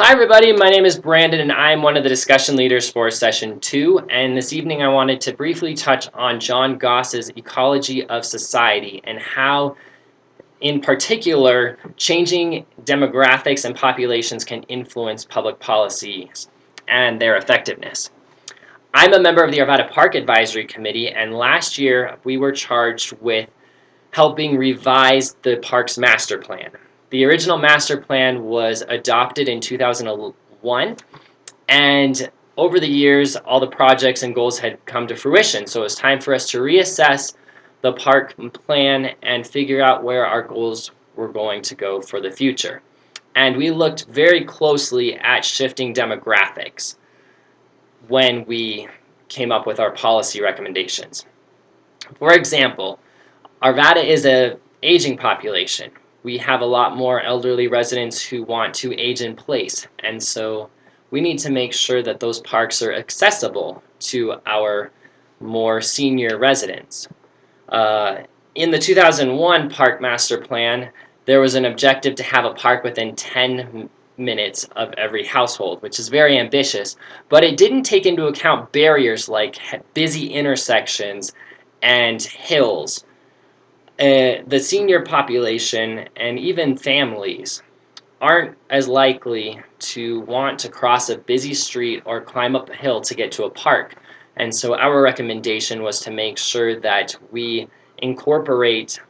Hi everybody, my name is Brandon and I'm one of the discussion leaders for session 2, and this evening I wanted to briefly touch on John Gaus's Ecology of Society and how in particular changing demographics and populations can influence public policies and their effectiveness. I'm a member of the Arvada Park Advisory Committee, and last year we were charged with helping revise the park's master plan. The original master plan was adopted in 2001, and over the years, all the projects and goals had come to fruition, so it was time for us to reassess the park plan and figure out where our goals were going to go for the future. And we looked very closely at shifting demographics when we came up with our policy recommendations. For example, Arvada is an aging population. We have a lot more elderly residents who want to age in place, and so we need to make sure that those parks are accessible to our more senior residents. In the 2001 Park Master Plan, there was an objective to have a park within 10 minutes of every household, which is very ambitious, but it didn't take into account barriers like busy intersections and hills. The senior population and even families aren't as likely to want to cross a busy street or climb up a hill to get to a park. And so our recommendation was to make sure that we incorporate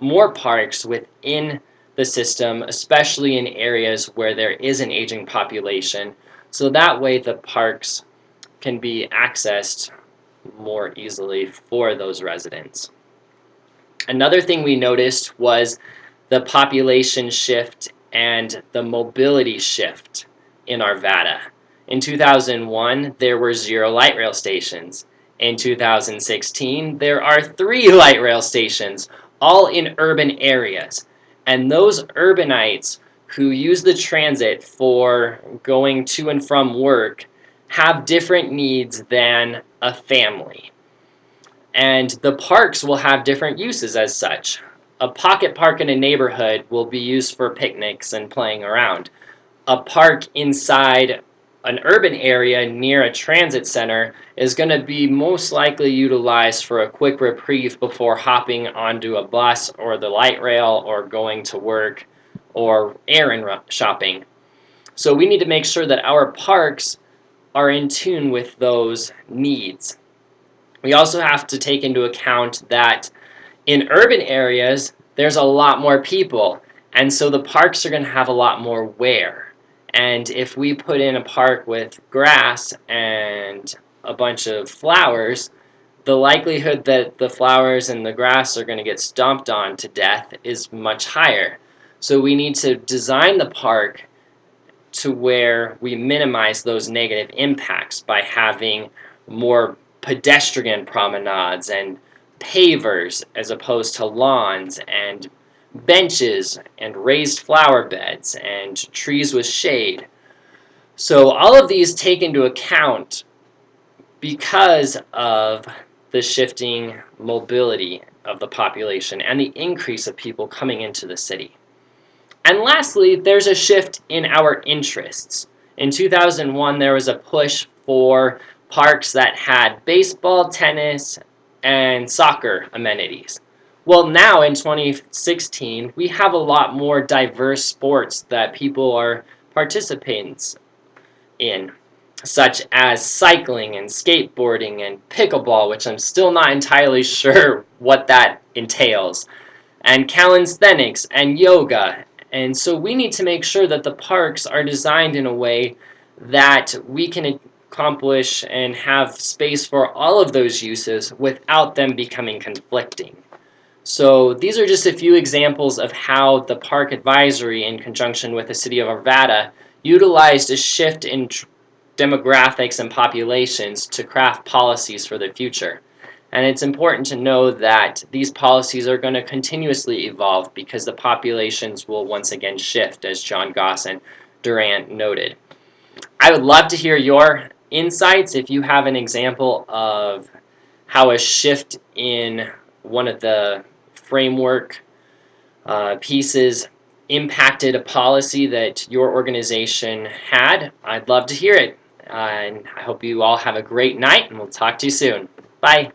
more parks within the system, especially in areas where there is an aging population, so that way the parks can be accessed more easily for those residents. Another thing we noticed was the population shift and the mobility shift in Arvada. In 2001, there were 0 light rail stations. In 2016, there are 3 light rail stations, all in urban areas. And those urbanites who use the transit for going to and from work have different needs than a family. And the parks will have different uses as such. A pocket park in a neighborhood will be used for picnics and playing around. A park inside an urban area near a transit center is going to be most likely utilized for a quick reprieve before hopping onto a bus or the light rail or going to work or errand shopping. So we need to make sure that our parks are in tune with those needs. We also have to take into account that in urban areas, there's a lot more people, and so the parks are going to have a lot more wear. And if we put in a park with grass and a bunch of flowers, the likelihood that the flowers and the grass are going to get stomped on to death is much higher. So we need to design the park to where we minimize those negative impacts by having more pedestrian promenades and pavers as opposed to lawns and benches and raised flower beds and trees with shade. So all of these take into account because of the shifting mobility of the population and the increase of people coming into the city. And lastly, there's a shift in our interests. In 2001, there was a push for parks that had baseball, tennis, and soccer amenities. Well, now in 2016, we have a lot more diverse sports that people are participants in, such as cycling and skateboarding and pickleball, which I'm still not entirely sure what that entails, and calisthenics and yoga. And so we need to make sure that the parks are designed in a way that we can accomplish and have space for all of those uses without them becoming conflicting. So these are just a few examples of how the Park Advisory, in conjunction with the City of Arvada, utilized a shift in demographics and populations to craft policies for the future. And it's important to know that these policies are going to continuously evolve because the populations will once again shift, as John Gaus and Durant noted. I would love to hear your insights if you have an example of how a shift in one of the framework pieces impacted a policy that your organization had, I'd love to hear it. And I hope you all have a great night, and we'll talk to you soon. Bye.